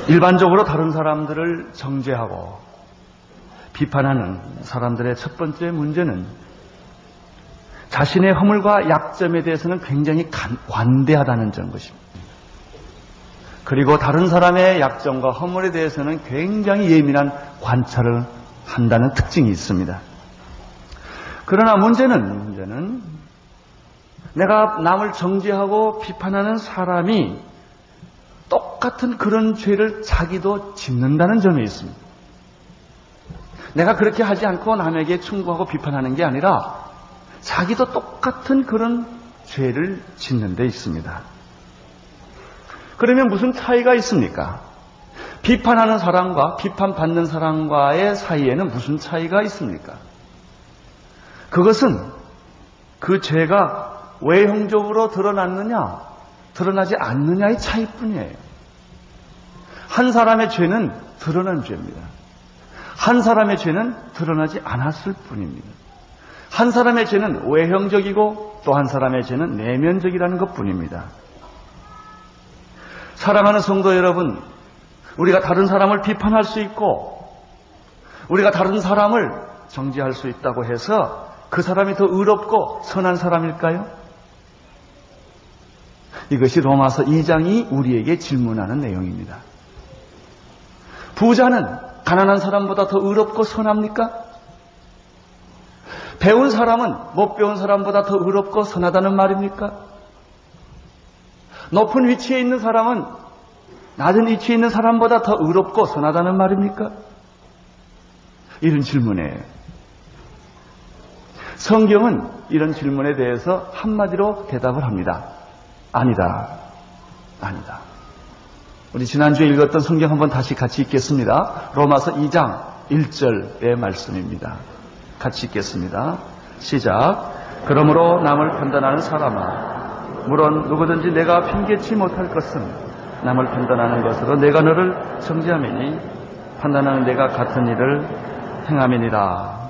일반적으로 다른 사람들을 정죄하고 비판하는 사람들의 첫 번째 문제는 자신의 허물과 약점에 대해서는 굉장히 관대하다는 것입니다. 그리고 다른 사람의 약점과 허물에 대해서는 굉장히 예민한 관찰을 한다는 특징이 있습니다. 그러나 문제는 내가 남을 정죄하고 비판하는 사람이 똑같은 그런 죄를 자기도 짓는다는 점에 있습니다. 내가 그렇게 하지 않고 남에게 충고하고 비판하는 게 아니라 자기도 똑같은 그런 죄를 짓는 데 있습니다. 그러면 무슨 차이가 있습니까? 비판하는 사람과 비판받는 사람과의 사이에는 무슨 차이가 있습니까? 그것은 그 죄가 외형적으로 드러났느냐, 드러나지 않느냐의 차이뿐이에요. 한 사람의 죄는 드러난 죄입니다. 한 사람의 죄는 드러나지 않았을 뿐입니다. 한 사람의 죄는 외형적이고 또 한 사람의 죄는 내면적이라는 것뿐입니다. 사랑하는 성도 여러분, 우리가 다른 사람을 비판할 수 있고 우리가 다른 사람을 정죄할 수 있다고 해서 그 사람이 더 의롭고 선한 사람일까요? 이것이 로마서 2장이 우리에게 질문하는 내용입니다. 부자는 가난한 사람보다 더 의롭고 선합니까? 배운 사람은 못 배운 사람보다 더 의롭고 선하다는 말입니까? 높은 위치에 있는 사람은 낮은 위치에 있는 사람보다 더 의롭고 선하다는 말입니까? 이런 질문이에요. 성경은 이런 질문에 대해서 한마디로 대답을 합니다. 아니다. 아니다. 우리 지난주에 읽었던 성경 한번 다시 같이 읽겠습니다. 로마서 2장 1절의 말씀입니다. 같이 읽겠습니다. 시작. 그러므로 남을 판단하는 사람아, 물론 누구든지 내가 핑계치 못할 것은 남을 판단하는 것으로 내가 너를 정죄함이니 판단하는 내가 같은 일을 행함이니라.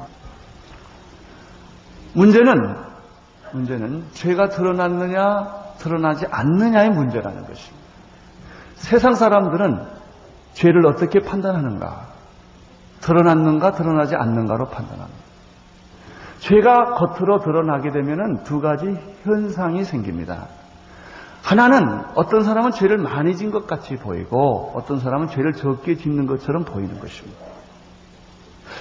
문제는 죄가 드러났느냐 드러나지 않느냐의 문제라는 것입니다. 세상 사람들은 죄를 어떻게 판단하는가? 드러났는가 드러나지 않는가로 판단합니다. 죄가 겉으로 드러나게 되면 두 가지 현상이 생깁니다. 하나는 어떤 사람은 죄를 많이 진 것 같이 보이고 어떤 사람은 죄를 적게 짓는 것처럼 보이는 것입니다.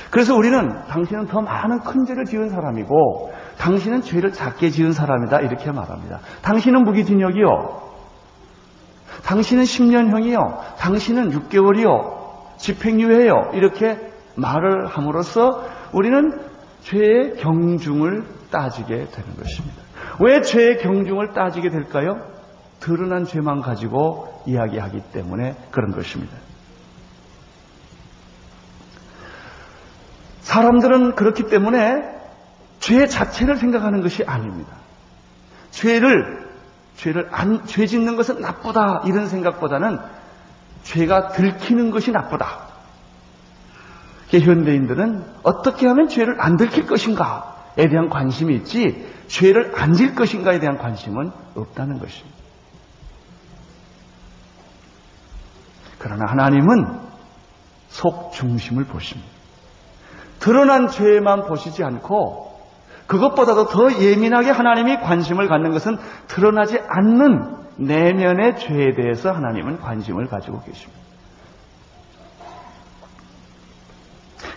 그래서 우리는 당신은 더 많은 큰 죄를 지은 사람이고 당신은 죄를 작게 지은 사람이다 이렇게 말합니다. 당신은 무기징역이요, 당신은 10년형이요, 당신은 6개월이요, 집행유예요 이렇게 말을 함으로써 우리는 죄의 경중을 따지게 되는 것입니다. 왜 죄의 경중을 따지게 될까요? 드러난 죄만 가지고 이야기하기 때문에 그런 것입니다. 사람들은 그렇기 때문에 죄 자체를 생각하는 것이 아닙니다. 죄 짓는 것은 나쁘다 이런 생각보다는 죄가 들키는 것이 나쁘다. 현대인들은 어떻게 하면 죄를 안 들킬 것인가에 대한 관심이 있지 죄를 안 질 것인가에 대한 관심은 없다는 것입니다. 그러나 하나님은 속 중심을 보십니다. 드러난 죄만 보시지 않고 그것보다도 더 예민하게 하나님이 관심을 갖는 것은 드러나지 않는 내면의 죄에 대해서 하나님은 관심을 가지고 계십니다.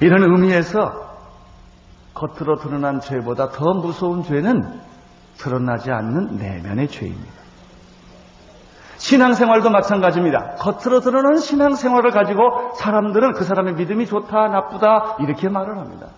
이런 의미에서 겉으로 드러난 죄보다 더 무서운 죄는 드러나지 않는 내면의 죄입니다. 신앙생활도 마찬가지입니다. 겉으로 드러나는 신앙생활을 가지고 사람들은 그 사람의 믿음이 좋다, 나쁘다 이렇게 말을 합니다.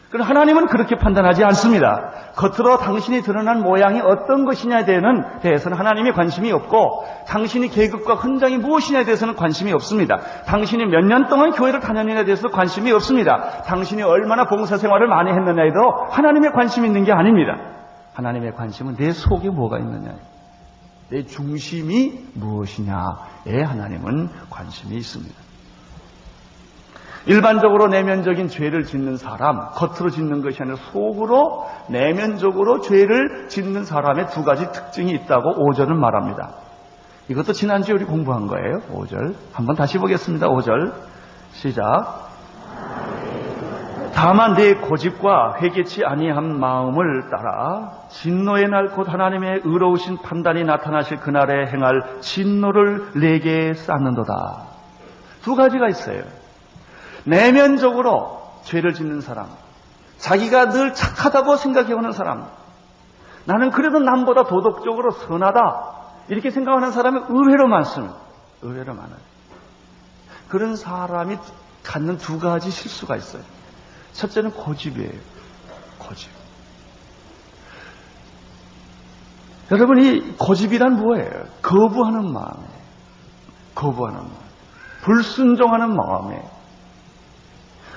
그러나 하나님은 그렇게 판단하지 않습니다. 겉으로 당신이 드러난 모양이 어떤 것이냐에 대해서는 하나님이 관심이 없고 당신이 계급과 흔적이 무엇이냐에 대해서는 관심이 없습니다. 당신이 몇 년 동안 교회를 다녔느냐에 대해서 관심이 없습니다. 당신이 얼마나 봉사생활을 많이 했느냐에도 하나님의 관심이 있는 게 아닙니다. 하나님의 관심은 내 속에 뭐가 있느냐, 내 중심이 무엇이냐에 하나님은 관심이 있습니다. 일반적으로 내면적인 죄를 짓는 사람, 겉으로 짓는 것이 아니라 속으로 내면적으로 죄를 짓는 사람의 두 가지 특징이 있다고 5절은 말합니다. 이것도 지난주에 우리 공부한 거예요. 5절. 한번 다시 보겠습니다. 5절. 시작. 다만 내 고집과 회개치 아니한 마음을 따라 진노의 날 곧 하나님의 의로우신 판단이 나타나실 그날에 행할 진노를 내게 쌓는도다. 두 가지가 있어요. 내면적으로 죄를 짓는 사람, 자기가 늘 착하다고 생각해오는 사람, 나는 그래도 남보다 도덕적으로 선하다 이렇게 생각하는 사람이 의외로 많습니다. 의외로 많아요. 그런 사람이 갖는 두 가지 실수가 있어요. 첫째는 고집이에요. 고집. 여러분, 이 고집이란 뭐예요? 거부하는 마음이에요. 거부하는 마음. 불순종하는 마음이에요.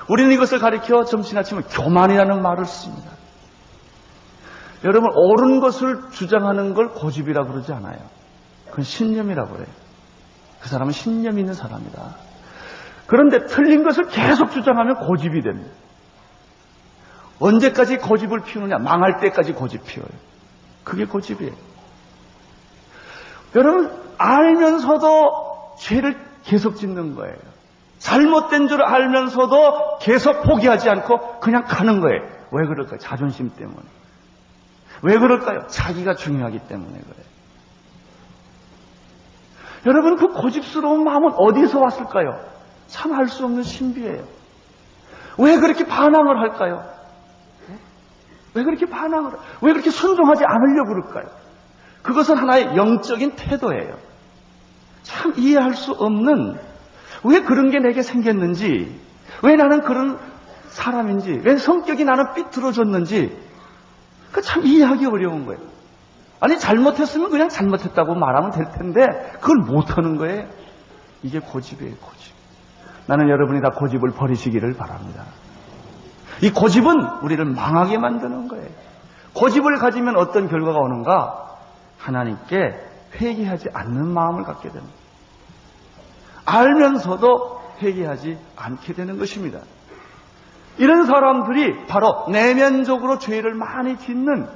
우리는 이것을 가리켜 좀 지나치면 교만이라는 말을 씁니다. 여러분, 옳은 것을 주장하는 걸 고집이라고 그러지 않아요. 그건 신념이라고 그래요. 그 사람은 신념이 있는 사람이다. 그런데 틀린 것을 계속 주장하면 고집이 됩니다. 언제까지 고집을 피우느냐? 망할 때까지 고집 피워요. 그게 고집이에요. 여러분, 알면서도 죄를 계속 짓는 거예요. 잘못된 줄 알면서도 계속 포기하지 않고 그냥 가는 거예요. 왜 그럴까요? 자존심 때문에. 왜 그럴까요? 자기가 중요하기 때문에 그래요. 여러분, 그 고집스러운 마음은 어디서 왔을까요? 참 알 수 없는 신비예요. 왜 그렇게 반항을 할까요? 왜 그렇게 반항을, 왜 그렇게 순종하지 않으려고 그럴까요? 그것은 하나의 영적인 태도예요. 참 이해할 수 없는, 왜 그런 게 내게 생겼는지, 왜 나는 그런 사람인지, 왜 성격이 나는 삐뚤어졌는지, 그 참 이해하기 어려운 거예요. 아니, 잘못했으면 그냥 잘못했다고 말하면 될 텐데, 그걸 못하는 거예요. 이게 고집이에요, 고집. 나는 여러분이 다 고집을 버리시기를 바랍니다. 이 고집은 우리를 망하게 만드는 거예요. 고집을 가지면 어떤 결과가 오는가? 하나님께 회개하지 않는 마음을 갖게 됩니다. 알면서도 회개하지 않게 되는 것입니다. 이런 사람들이 바로 내면적으로 죄를 많이 짓는,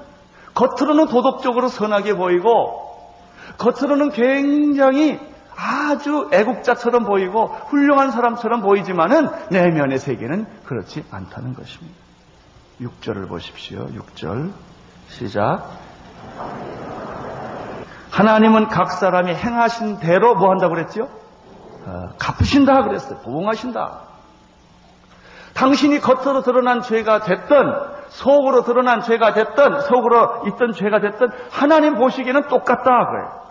겉으로는 도덕적으로 선하게 보이고 겉으로는 굉장히 아주 애국자처럼 보이고 훌륭한 사람처럼 보이지만은 내면의 세계는 그렇지 않다는 것입니다. 6절을 보십시오. 6절 시작. 하나님은 각 사람이 행하신 대로 뭐 한다고 그랬죠? 갚으신다 그랬어요. 보응하신다. 당신이 겉으로 드러난 죄가 됐든 속으로 드러난 죄가 됐든 속으로 있던 죄가 됐든 하나님 보시기에는 똑같다 그래요.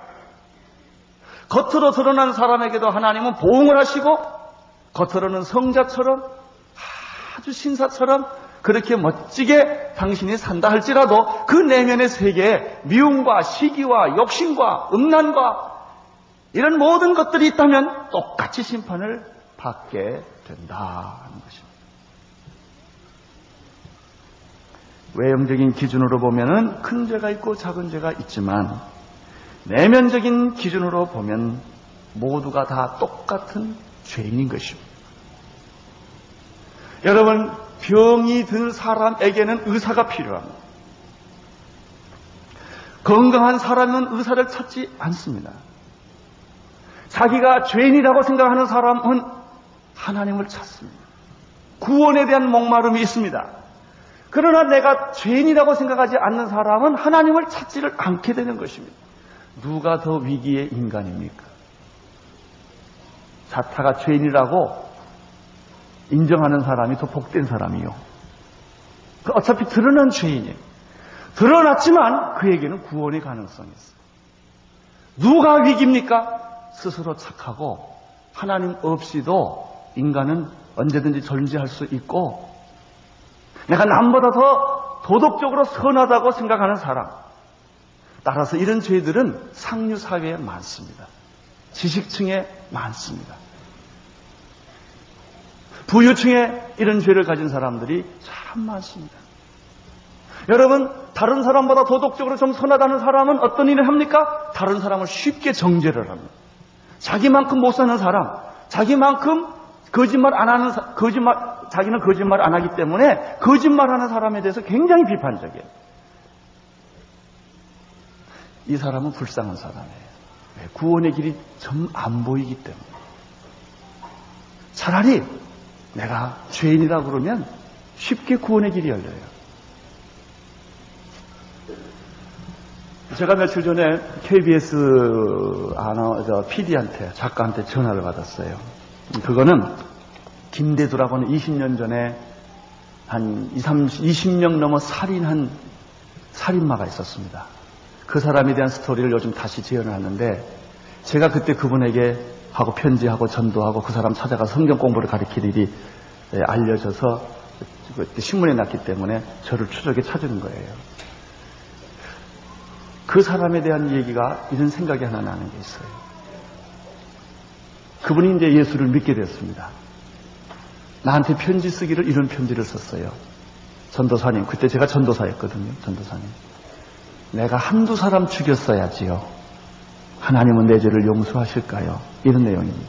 겉으로 드러난 사람에게도 하나님은 보응을 하시고 겉으로는 성자처럼 아주 신사처럼 그렇게 멋지게 당신이 산다 할지라도 그 내면의 세계에 미움과 시기와 욕심과 음란과 이런 모든 것들이 있다면 똑같이 심판을 받게 된다는 것입니다. 외형적인 기준으로 보면은 큰 죄가 있고 작은 죄가 있지만 내면적인 기준으로 보면 모두가 다 똑같은 죄인인 것입니다. 여러분, 병이 든 사람에게는 의사가 필요합니다. 건강한 사람은 의사를 찾지 않습니다. 자기가 죄인이라고 생각하는 사람은 하나님을 찾습니다. 구원에 대한 목마름이 있습니다. 그러나 내가 죄인이라고 생각하지 않는 사람은 하나님을 찾지를 않게 되는 것입니다. 누가 더 위기의 인간입니까? 자타가 죄인이라고 인정하는 사람이 더 복된 사람이요. 어차피 드러난 죄인이에요. 드러났지만 그에게는 구원의 가능성이 있어요. 누가 위기입니까? 스스로 착하고 하나님 없이도 인간은 언제든지 존재할 수 있고 내가 남보다 더 도덕적으로 선하다고 생각하는 사람. 따라서 이런 죄들은 상류 사회에 많습니다. 지식층에 많습니다. 부유층에 이런 죄를 가진 사람들이 참 많습니다. 여러분, 다른 사람보다 도덕적으로 좀 선하다는 사람은 어떤 일을 합니까? 다른 사람을 쉽게 정죄를 합니다. 자기만큼 못 사는 사람, 자기만큼 거짓말 안 하는 자기는 거짓말 안 하기 때문에 거짓말하는 사람에 대해서 굉장히 비판적이에요. 이 사람은 불쌍한 사람이에요. 구원의 길이 좀 안 보이기 때문에. 차라리 내가 죄인이라 그러면 쉽게 구원의 길이 열려요. 제가 며칠 전에 KBS PD한테, 작가한테 전화를 받았어요. 그거는 김대두라고 하는 20년 전에 한 20명 넘어 살인한 살인마가 있었습니다. 그 사람에 대한 스토리를 요즘 다시 재현을 하는데, 제가 그때 그분에게 하고 편지하고 전도하고 그 사람 찾아가 성경 공부를 가르칠 일이 알려져서 신문에 났기 때문에 저를 추적해 찾은 거예요. 그 사람에 대한 얘기가 이런 생각이 하나 나는 게 있어요. 그분이 이제 예수를 믿게 됐습니다. 나한테 편지 쓰기를 이런 편지를 썼어요. 전도사님, 그때 제가 전도사였거든요. 전도사님, 내가 한두 사람 죽였어야지요. 하나님은 내 죄를 용서하실까요? 이런 내용입니다.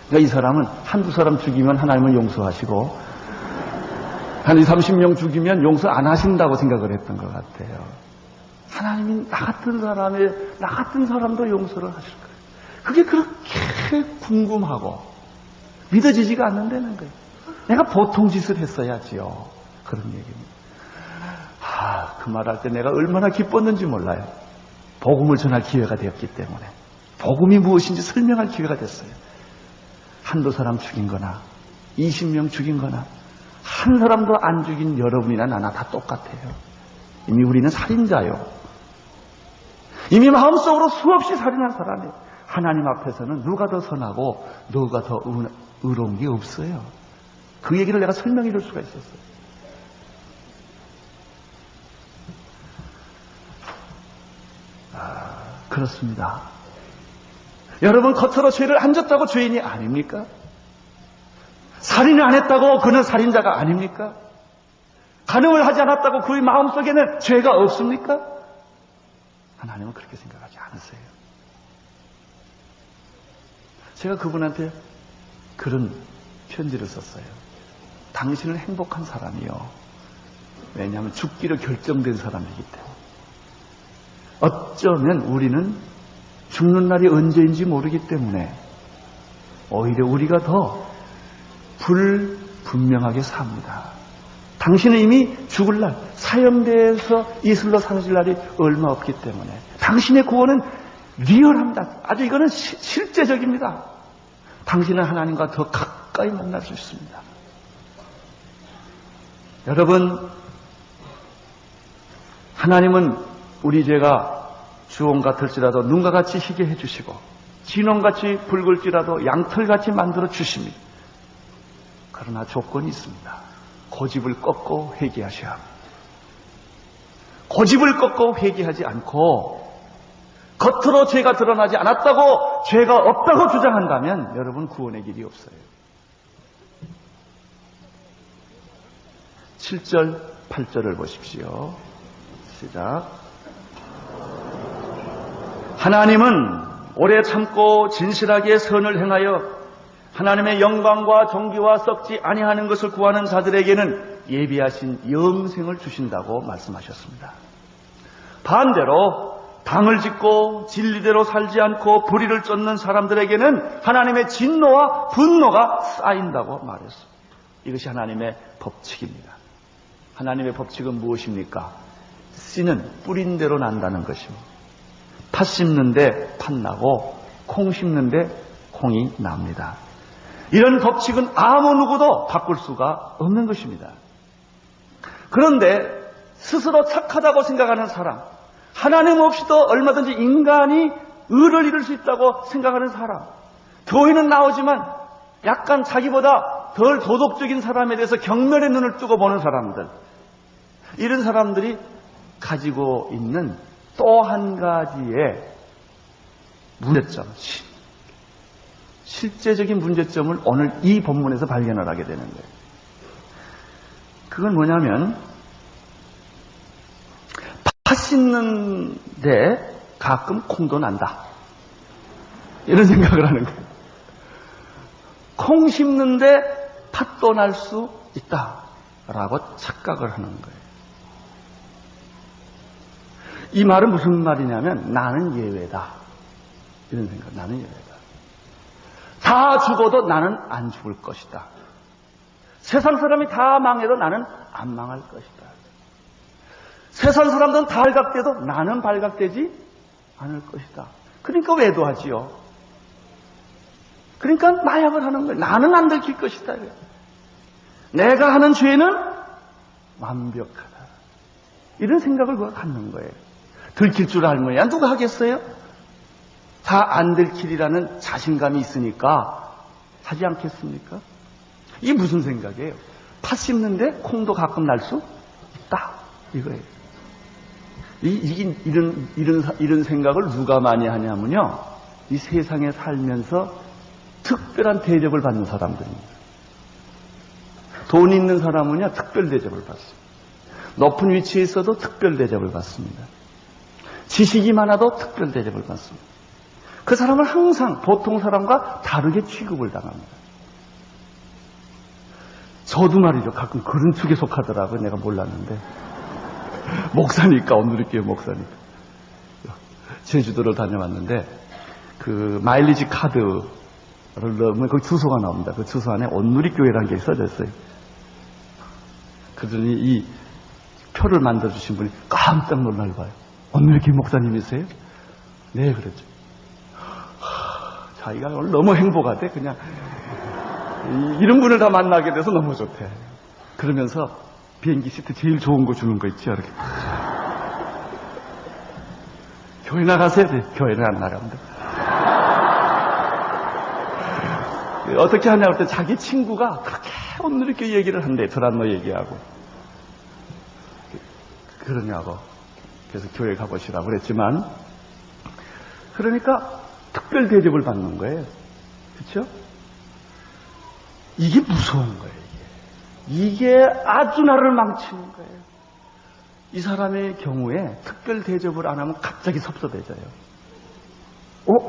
그러니까 이 사람은 한두 사람 죽이면 하나님은 용서하시고 한 20, 30명 죽이면 용서 안 하신다고 생각을 했던 것 같아요. 하나님이 나 같은 사람도 용서를 하실 거예요. 그게 그렇게 궁금하고 믿어지지가 않는다는 거예요. 내가 보통 짓을 했어야지요. 그런 얘기입니다. 그 말할 때 내가 얼마나 기뻤는지 몰라요. 복음을 전할 기회가 되었기 때문에. 복음이 무엇인지 설명할 기회가 됐어요. 한두 사람 죽인 거나 20명 죽인 거나 한 사람도 안 죽인 여러분이나 나나 다 똑같아요. 이미 우리는 살인자요. 이미 마음속으로 수없이 살인한 사람이에요. 하나님 앞에서는 누가 더 선하고 누가 더 의로운 게 없어요. 그 얘기를 내가 설명해 줄 수가 있었어요. 그렇습니다. 여러분, 겉으로 죄를 안 졌다고 죄인이 아닙니까? 살인을 안 했다고 그는 살인자가 아닙니까? 간음을 하지 않았다고 그의 마음속에는 죄가 없습니까? 하나님은 그렇게 생각하지 않으세요. 제가 그분한테 그런 편지를 썼어요. 당신은 행복한 사람이요. 왜냐하면 죽기로 결정된 사람이기 때문에. 어쩌면 우리는 죽는 날이 언제인지 모르기 때문에 오히려 우리가 더 불분명하게 삽니다. 당신은 이미 죽을 날, 사형대에서 이슬로 사라질 날이 얼마 없기 때문에 당신의 구원은 리얼합니다. 아주 이거는 실제적입니다. 당신은 하나님과 더 가까이 만날 수 있습니다. 여러분, 하나님은 우리 죄가 주홍 같을지라도 눈과 같이 희게 해주시고 진홍같이 붉을지라도 양털같이 만들어 주십니다. 그러나 조건이 있습니다. 고집을 꺾고 회개하셔야 합니다. 고집을 꺾고 회개하지 않고 겉으로 죄가 드러나지 않았다고, 죄가 없다고 주장한다면 여러분 구원의 길이 없어요. 7절, 8절을 보십시오. 시작. 하나님은 오래 참고 진실하게 선을 행하여 하나님의 영광과 존귀와 썩지 아니하는 것을 구하는 자들에게는 예비하신 영생을 주신다고 말씀하셨습니다. 반대로 당을 짓고 진리대로 살지 않고 불의를 쫓는 사람들에게는 하나님의 진노와 분노가 쌓인다고 말했습니다. 이것이 하나님의 법칙입니다. 하나님의 법칙은 무엇입니까? 씨는 뿌린 대로 난다는 것입니다. 팥 심는데 팥 나고 콩 심는데 콩이 납니다. 이런 법칙은 아무 누구도 바꿀 수가 없는 것입니다. 그런데 스스로 착하다고 생각하는 사람, 하나님 없이도 얼마든지 인간이 의를 이룰 수 있다고 생각하는 사람, 교회는 나오지만 약간 자기보다 덜 도덕적인 사람에 대해서 경멸의 눈을 뜨고 보는 사람들, 이런 사람들이 가지고 있는 또 한 가지의 문제점, 실제적인 문제점을 오늘 이 본문에서 발견을 하게 되는 거예요. 그건 뭐냐면 팥 심는데 가끔 콩도 난다, 이런 생각을 하는 거예요. 콩 심는데 팥도 날 수 있다라고 착각을 하는 거예요. 이 말은 무슨 말이냐면 나는 예외다, 이런 생각. 나는 예외다. 다 죽어도 나는 안 죽을 것이다. 세상 사람이 다 망해도 나는 안 망할 것이다. 세상 사람들은 다 발각돼도 나는 발각되지 않을 것이다. 그러니까 외도하지요. 그러니까 마약을 하는 거예요. 나는 안 들킬 것이다. 내가 하는 죄는 완벽하다. 이런 생각을 갖는 거예요. 들킬 줄 알면야 누가 하겠어요? 다 안 들키리라는 자신감이 있으니까 하지 않겠습니까? 이게 무슨 생각이에요? 팥 씹는데 콩도 가끔 날 수 있다. 이거예요. 이런 생각을 누가 많이 하냐면요. 이 세상에 살면서 특별한 대접을 받는 사람들입니다. 돈 있는 사람은요, 특별 대접을 받습니다. 높은 위치에 있어도 특별 대접을 받습니다. 지식이 많아도 특별 대접을 받습니다. 그 사람은 항상 보통 사람과 다르게 취급을 당합니다. 저도 말이죠. 가끔 그런 축에 속하더라고요. 내가 몰랐는데. 목사니까, 온누리교회 목사니까. 제주도를 다녀왔는데, 그 마일리지 카드를 넣으면 거기 주소가 나옵니다. 그 주소 안에 온누리교회라는 게 써져 있어요. 그러더니 이 표를 만들어주신 분이 깜짝 놀랄 봐요. 온누리교회 목사님이세요? 네, 그랬죠. 자기가 오늘 너무 행복하대. 그냥 이런 분을 다 만나게 돼서 너무 좋대. 그러면서 비행기 시트 제일 좋은 거 주는 거 있죠. 이렇게. 교회 나가세요? 네, 교회는 안 나갑니다. 어떻게 하냐고 할 때 자기 친구가 그렇게 온누리교회 얘기를 한대. 드란노 얘기하고. 그러냐고. 그래서 교회 가보시라고 그랬지만, 그러니까 특별 대접을 받는 거예요. 그렇죠? 이게 무서운 거예요. 이게 아주 나를 망치는 거예요. 이 사람의 경우에 특별 대접을 안 하면 갑자기 섭섭해져요.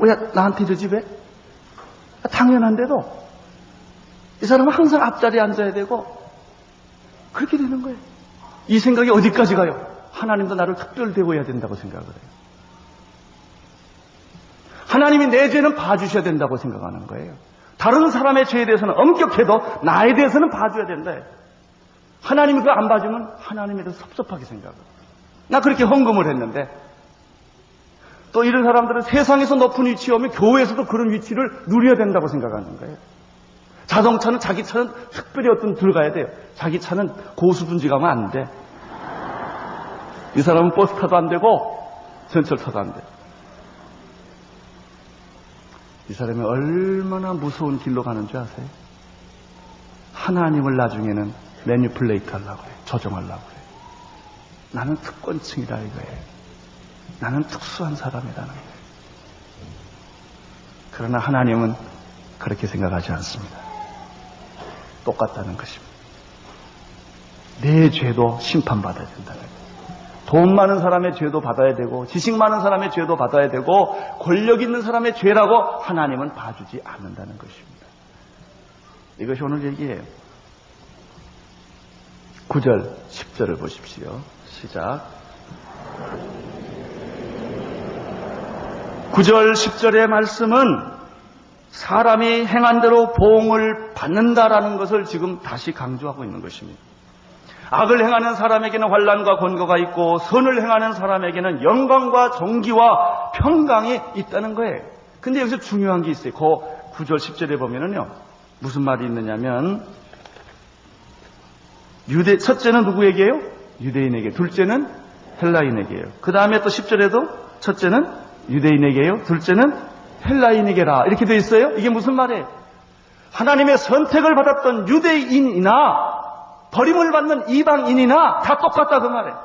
왜 나한테 이러지 왜? 당연한데도 이 사람은 항상 앞자리에 앉아야 되고 그렇게 되는 거예요. 이 생각이 어디까지 가요? 하나님도 나를 특별 대우해야 된다고 생각을 해요. 하나님이 내 죄는 봐주셔야 된다고 생각하는 거예요. 다른 사람의 죄에 대해서는 엄격해도 나에 대해서는 봐줘야 된다. 하나님이 그거 안 봐주면 하나님에 대해서 섭섭하게 생각해요. 나 그렇게 헌금을 했는데 또 이런 사람들은 세상에서 높은 위치에 오면 교회에서도 그런 위치를 누려야 된다고 생각하는 거예요. 자동차는 자기 차는 특별히 어떤 들어가야 돼요. 자기 차는 고수분지 가면 안 돼. 이 사람은 버스 타도 안 되고 전철 타도 안 돼. 이 사람이 얼마나 무서운 길로 가는 줄 아세요? 하나님을 나중에는 매니플레이트 하려고 해요. 조정하려고 해요. 나는 특권층이다 이거예요. 나는 특수한 사람이라는 거예요. 그러나 하나님은 그렇게 생각하지 않습니다. 똑같다는 것입니다. 내 죄도 심판받아야 된다는 거예요. 돈 많은 사람의 죄도 받아야 되고 지식 많은 사람의 죄도 받아야 되고 권력 있는 사람의 죄라고 하나님은 봐주지 않는다는 것입니다. 이것이 오늘 얘기예요. 9절, 10절을 보십시오. 시작. 9절, 10절의 말씀은 사람이 행한 대로 보응을 받는다라는 것을 지금 다시 강조하고 있는 것입니다. 악을 행하는 사람에게는 환난과 권고가 있고 선을 행하는 사람에게는 영광과 정기와 평강이 있다는 거예요. 근데 여기서 중요한 게 있어요. 그 9절 10절에 보면은요. 무슨 말이 있느냐면 첫째는 누구에게요? 유대인에게. 둘째는 헬라인에게요. 그 다음에 또 10절에도 첫째는 유대인에게요. 둘째는 헬라인에게라. 이렇게 되어 있어요. 이게 무슨 말이에요? 하나님의 선택을 받았던 유대인이나 버림을 받는 이방인이나 다 똑같다 그 말이에요.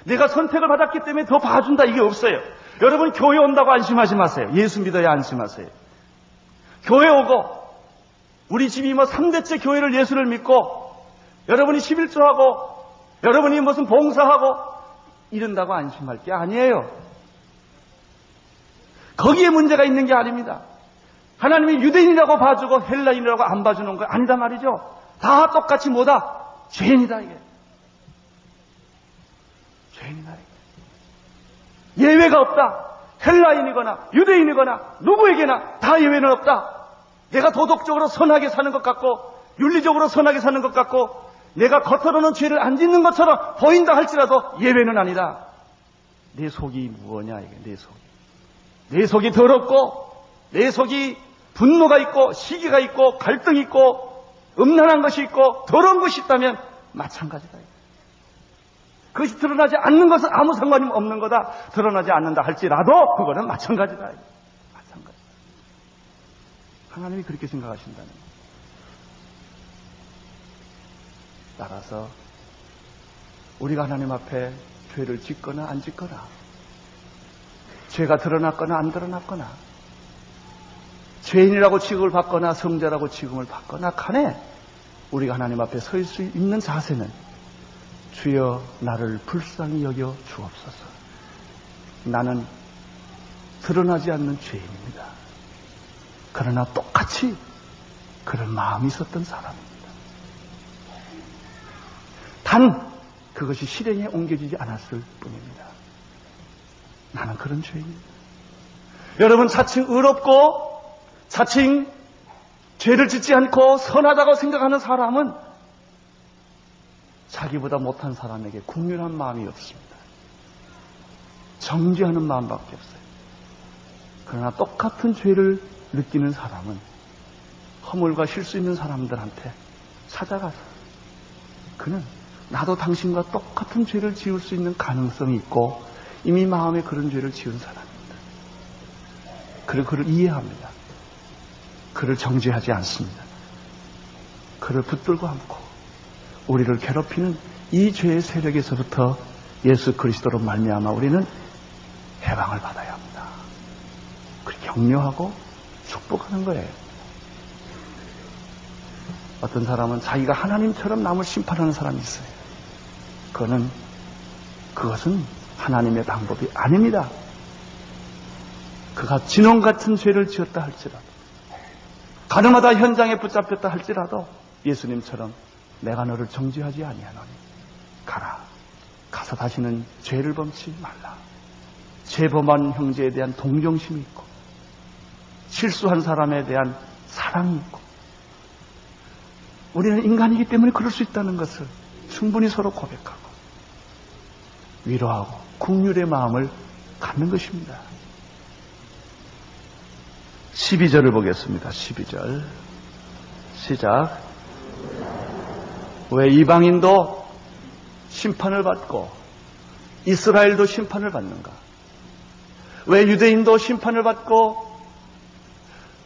내가 선택을 받았기 때문에 더 봐준다 이게 없어요. 여러분 교회 온다고 안심하지 마세요. 예수 믿어야 안심하세요. 교회 오고 우리 집이 3대째 교회를 예수를 믿고 여러분이 11조하고 여러분이 무슨 봉사하고 이런다고 안심할 게 아니에요. 거기에 문제가 있는 게 아닙니다. 하나님이 유대인이라고 봐주고 헬라인이라고 안 봐주는 거 아니다 말이죠. 다 똑같이 뭐다? 죄인이다 이게. 죄인이다 이게. 예외가 없다. 헬라인이거나 유대인이거나 누구에게나 다 예외는 없다. 내가 도덕적으로 선하게 사는 것 같고 윤리적으로 선하게 사는 것 같고 내가 겉으로는 죄를 안 짓는 것처럼 보인다 할지라도 예외는 아니다. 내 속이 무엇냐 이게 내 속이. 내 속이 더럽고 내 속이 분노가 있고 시기가 있고 갈등이 있고 음란한 것이 있고 더러운 것이 있다면 마찬가지다. 그것이 드러나지 않는 것은 아무 상관이 없는 거다. 드러나지 않는다 할지라도 그거는 마찬가지다. 마찬가지. 하나님이 그렇게 생각하신다는 거예요. 따라서 우리가 하나님 앞에 죄를 짓거나 안 짓거나 죄가 드러났거나 안 드러났거나 죄인이라고 취급을 받거나 성자라고 취급을 받거나 간에 우리가 하나님 앞에 설 수 있는 자세는 주여 나를 불쌍히 여겨 주옵소서. 나는 드러나지 않는 죄인입니다. 그러나 똑같이 그런 마음이 있었던 사람입니다. 단 그것이 실행에 옮겨지지 않았을 뿐입니다. 나는 그런 죄인입니다. 여러분 자칭 의롭고 자칭 죄를 짓지 않고 선하다고 생각하는 사람은 자기보다 못한 사람에게 국률한 마음이 없습니다. 정죄하는 마음밖에 없어요. 그러나 똑같은 죄를 느끼는 사람은 허물과 실수 있는 사람들한테 찾아가서 그는 나도 당신과 똑같은 죄를 지을 수 있는 가능성이 있고 이미 마음에 그런 죄를 지은 사람입니다. 그리고 그를 이해합니다. 그를 정죄하지 않습니다. 그를 붙들고 안고 우리를 괴롭히는 이 죄의 세력에서부터 예수 그리스도로 말미암아 우리는 해방을 받아야 합니다. 그렇게 격려하고 축복하는 거예요. 어떤 사람은 자기가 하나님처럼 남을 심판하는 사람이 있어요. 그것은 하나님의 방법이 아닙니다. 그가 진홍 같은 죄를 지었다 할지라도 가늠하다 현장에 붙잡혔다 할지라도 예수님처럼 내가 너를 정죄하지 아니하노니 가라. 가서 다시는 죄를 범치 말라. 죄범한 형제에 대한 동정심이 있고 실수한 사람에 대한 사랑이 있고 우리는 인간이기 때문에 그럴 수 있다는 것을 충분히 서로 고백하고 위로하고 긍휼의 마음을 갖는 것입니다. 12절을 보겠습니다. 12절 시작. 왜 이방인도 심판을 받고 이스라엘도 심판을 받는가? 왜 유대인도 심판을 받고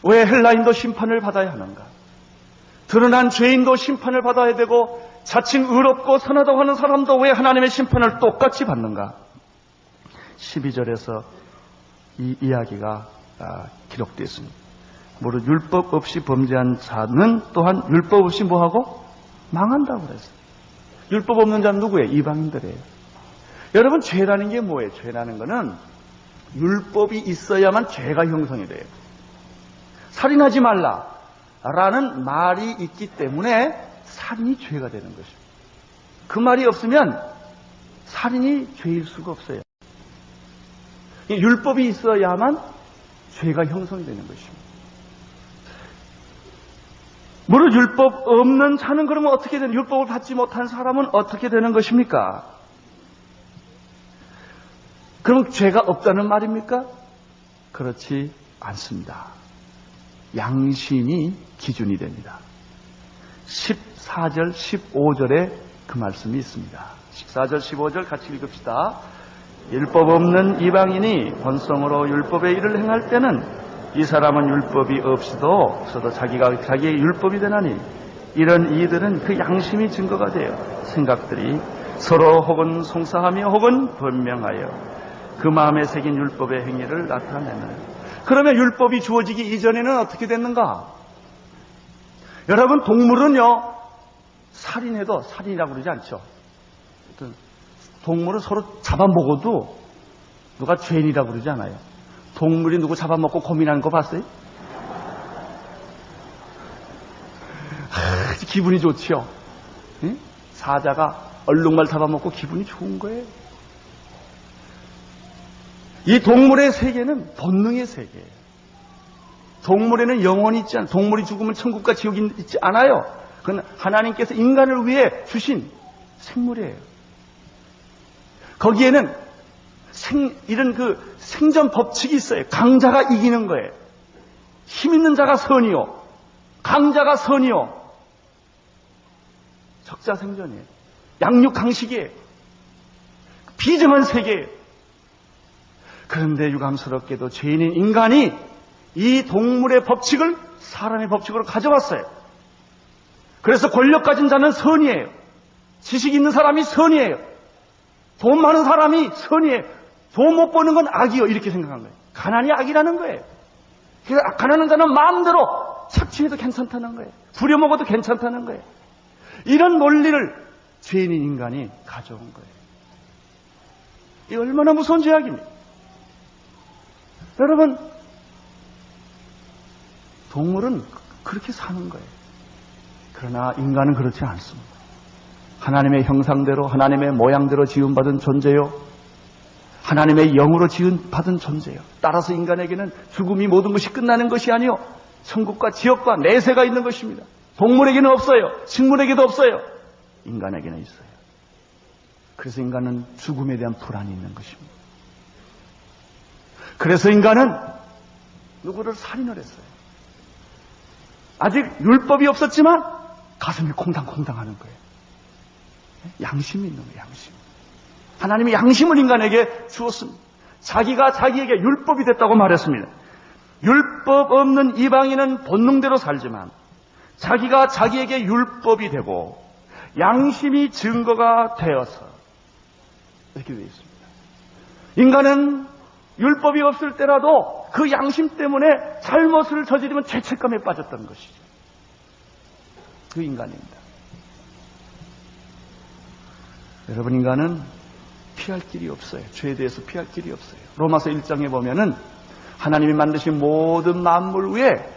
왜 헬라인도 심판을 받아야 하는가? 드러난 죄인도 심판을 받아야 되고 자칭 의롭고 선하다고 하는 사람도 왜 하나님의 심판을 똑같이 받는가? 12절에서 이 이야기가 기록되어 있습니다. 무릇 율법 없이 범죄한 자는 또한 율법 없이 뭐하고? 망한다고 그랬어요. 율법 없는 자는 누구예요? 이방인들이에요. 여러분 죄라는 게 뭐예요? 죄라는 거는 율법이 있어야만 죄가 형성이 돼요. 살인하지 말라라는 말이 있기 때문에 살인이 죄가 되는 것입니다. 그 말이 없으면 살인이 죄일 수가 없어요. 율법이 있어야만 죄가 형성되는 것입니다. 무릇 율법 없는 자는 그러면 어떻게 되는, 율법을 받지 못한 사람은 어떻게 되는 것입니까? 그럼 죄가 없다는 말입니까? 그렇지 않습니다. 양심이 기준이 됩니다. 14절, 15절에 그 말씀이 있습니다. 14절, 15절 같이 읽읍시다. 율법 없는 이방인이 본성으로 율법의 일을 행할 때는 이 사람은 율법이 없어도 자기가 자기의 율법이 되나니 이런 이들은 그 양심이 증거가 되어 생각들이 서로 혹은 송사하며 혹은 변명하여 그 마음에 새긴 율법의 행위를 나타내는. 그러면 율법이 주어지기 이전에는 어떻게 됐는가? 여러분 동물은요 살인해도 살인이라고 그러지 않죠. 동물은 서로 잡아먹어도 누가 죄인이라고 그러지 않아요. 동물이 누구 잡아먹고 고민하는 거 봤어요? 기분이 좋지요. 응? 사자가 얼룩말 잡아먹고 기분이 좋은 거예요. 이 동물의 세계는 본능의 세계예요. 동물에는 영혼이 있지 않아요. 동물이 죽으면 천국과 지옥이 있지 않아요. 그건 하나님께서 인간을 위해 주신 생물이에요. 거기에는 이런 그 생존 법칙이 있어요. 강자가 이기는 거예요. 힘 있는 자가 선이요, 강자가 선이요. 적자 생존이에요. 양육 강식이에요. 비정한 세계예요. 그런데 유감스럽게도 죄인인 인간이 이 동물의 법칙을 사람의 법칙으로 가져왔어요. 그래서 권력 가진 자는 선이에요. 지식 있는 사람이 선이에요. 돈 많은 사람이 선이에요. 돈 못 버는 건 악이요, 이렇게 생각한 거예요. 가난이 악이라는 거예요. 그래서 가난한 자는 마음대로 착취해도 괜찮다는 거예요. 부려먹어도 괜찮다는 거예요. 이런 논리를 죄인인 인간이 가져온 거예요. 이 얼마나 무서운 죄악입니까? 여러분, 동물은 그렇게 사는 거예요. 그러나 인간은 그렇지 않습니다. 하나님의 형상대로, 하나님의 모양대로 지음받은 존재요, 하나님의 영으로 지음받은 존재요. 따라서 인간에게는 죽음이 모든 것이 끝나는 것이 아니요, 천국과 지옥과 내세가 있는 것입니다. 동물에게는 없어요. 식물에게도 없어요. 인간에게는 있어요. 그래서 인간은 죽음에 대한 불안이 있는 것입니다. 그래서 인간은 누구를 살인을 했어요. 아직 율법이 없었지만 가슴이 콩당콩당 하는 거예요. 양심이 있는 거예요, 양심. 하나님이 양심을 인간에게 주었습니다. 자기가 자기에게 율법이 됐다고 말했습니다. 율법 없는 이방인은 본능대로 살지만 자기가 자기에게 율법이 되고 양심이 증거가 되어서 이렇게 되어 있습니다. 인간은 율법이 없을 때라도 그 양심 때문에 잘못을 저지르면 죄책감에 빠졌던 것이죠. 그 인간입니다. 여러분, 인간은 피할 길이 없어요. 죄에 대해서 피할 길이 없어요. 로마서 1장에 보면은 하나님이 만드신 모든 만물 위에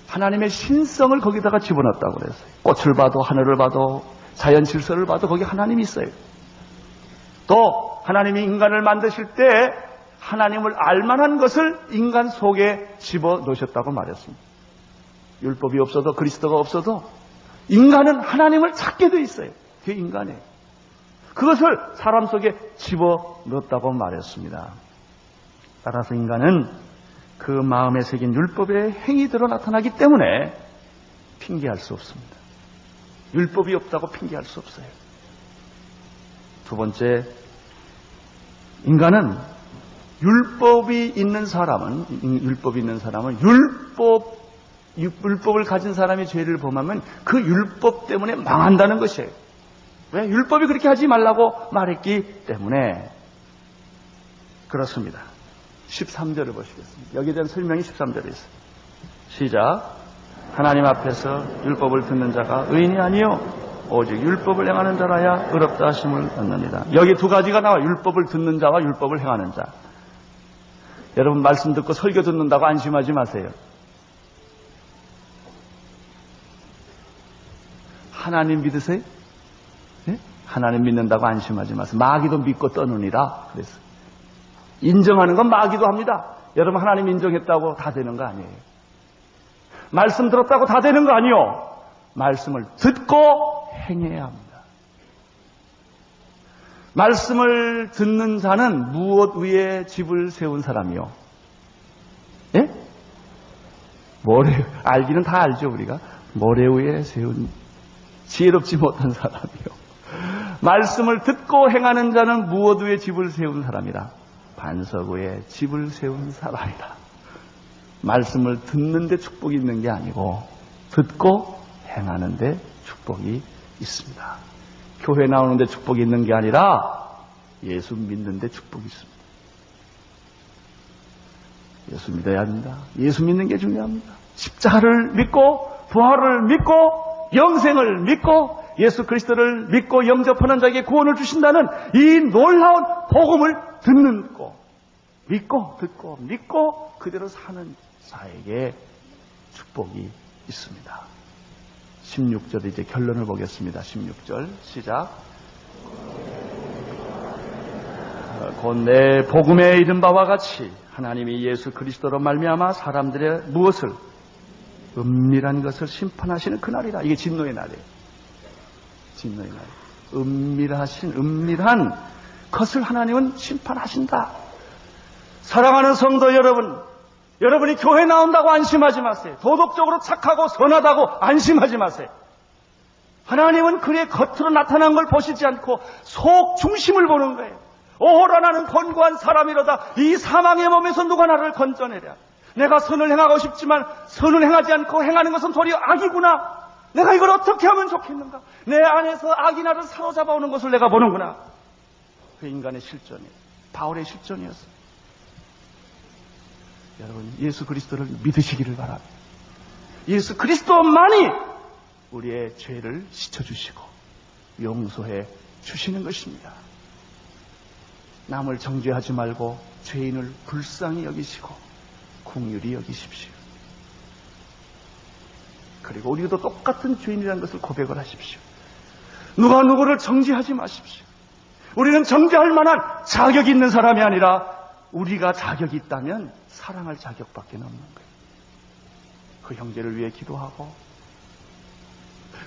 하나님의 신성을 거기다가 집어넣었다고 그랬어요. 꽃을 봐도, 하늘을 봐도, 자연 질서를 봐도 거기 하나님이 있어요. 또 하나님이 인간을 만드실 때 하나님을 알만한 것을 인간 속에 집어넣으셨다고 말했습니다. 율법이 없어도, 그리스도가 없어도 인간은 하나님을 찾게 돼 있어요. 그게 인간이에요. 그것을 사람 속에 집어넣었다고 말했습니다. 따라서 인간은 그 마음에 새긴 율법의 행위대로 나타나기 때문에 핑계할 수 없습니다. 율법이 없다고 핑계할 수 없어요. 두 번째, 인간은 율법이 있는 사람은 율법을 가진 사람이 죄를 범하면 그 율법 때문에 망한다는 것이에요. 왜? 율법이 그렇게 하지 말라고 말했기 때문에 그렇습니다. 13절을 보시겠습니다. 여기에 대한 설명이 13절에 있어요. 시작. 하나님 앞에서 율법을 듣는 자가 의인이 아니요 오직 율법을 행하는 자라야 의롭다 하심을 얻느니라. 여기 두 가지가 나와요. 율법을 듣는 자와 율법을 행하는 자. 여러분, 말씀 듣고 설교 듣는다고 안심하지 마세요. 하나님 믿으세요? 네? 하나님 믿는다고 안심하지 마세요. 마귀도 믿고 떠느니라 그랬어요. 인정하는 건 마귀도 합니다. 여러분, 하나님 인정했다고 다 되는 거 아니에요. 말씀 들었다고 다 되는 거 아니요. 말씀을 듣고 행해야 합니다. 말씀을 듣는 자는 무엇 위에 집을 세운 사람이요? 예? 모래, 알기는 다 알죠, 우리가. 모래 위에 세운 지혜롭지 못한 사람이요. 말씀을 듣고 행하는 자는 무엇 위에 집을 세운 사람이다. 반석 위에 집을 세운 사람이다. 말씀을 듣는데 축복이 있는 게 아니고 듣고 행하는데 축복이 있습니다. 교회 나오는데 축복이 있는 게 아니라 예수 믿는데 축복이 있습니다. 예수 믿어야 합니다. 예수 믿는 게 중요합니다. 십자가를 믿고 부활을 믿고 영생을 믿고 예수 그리스도를 믿고 영접하는 자에게 구원을 주신다는 이 놀라운 복음을 듣고 믿고 듣고 믿고 그대로 사는 자에게 축복이 있습니다. 16절 이제 결론을 보겠습니다. 16절 시작. 곧 내 복음에 이른 바와 같이 하나님이 예수 그리스도로 말미암아 사람들의 무엇을 은밀한 것을 심판하시는 그날이라. 이게 진노의 날이에요. 진노의 날. 은밀한 것을 하나님은 심판하신다. 사랑하는 성도 여러분, 여러분이 교회 나온다고 안심하지 마세요. 도덕적으로 착하고 선하다고 안심하지 마세요. 하나님은 그의 겉으로 나타난 걸 보시지 않고 속 중심을 보는 거예요. 오호라 나는 권고한 사람이로다. 이 사망의 몸에서 누가 나를 건져내랴. 내가 선을 행하고 싶지만 선을 행하지 않고 행하는 것은 도리어 악이구나. 내가 이걸 어떻게 하면 좋겠는가. 내 안에서 악이 나를 사로잡아 오는 것을 내가 보는구나. 그 인간의 실존이에요. 바울의 실존이었어요. 여러분, 예수 그리스도를 믿으시기를 바랍니다. 예수 그리스도만이 우리의 죄를 씻어주시고 용서해 주시는 것입니다. 남을 정죄하지 말고 죄인을 불쌍히 여기시고 긍휼히 여기십시오. 그리고 우리도 똑같은 죄인이라는 것을 고백을 하십시오. 누가 누구를 정죄하지 마십시오. 우리는 정죄할 만한 자격이 있는 사람이 아니라 우리가 자격이 있다면 사랑할 자격밖에 없는 거예요. 그 형제를 위해 기도하고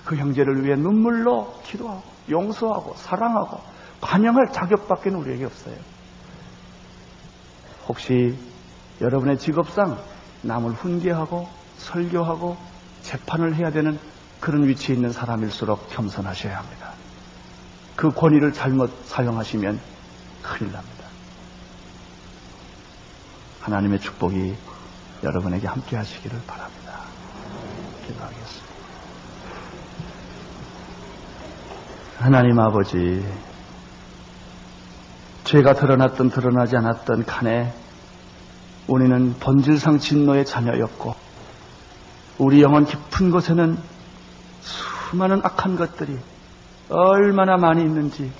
그 형제를 위해 눈물로 기도하고 용서하고 사랑하고 반영할 자격밖에 우리에게 없어요. 혹시 여러분의 직업상 남을 훈계하고 설교하고 재판을 해야 되는 그런 위치에 있는 사람일수록 겸손하셔야 합니다. 그 권위를 잘못 사용하시면 큰일 납니다. 하나님의 축복이 여러분에게 함께 하시기를 바랍니다. 기도하겠습니다. 하나님 아버지, 죄가 드러났든 드러나지 않았든 간에 우리는 본질상 진노의 자녀였고 우리 영혼 깊은 곳에는 수많은 악한 것들이 얼마나 많이 있는지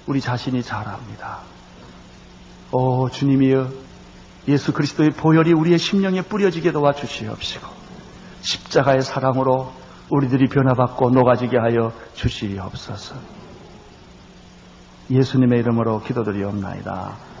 우리 자신이 잘 압니다. 오 주님이여, 예수 그리스도의 보혈이 우리의 심령에 뿌려지게 도와주시옵시고 십자가의 사랑으로 우리들이 변화받고 녹아지게 하여 주시옵소서. 예수님의 이름으로 기도드리옵나이다.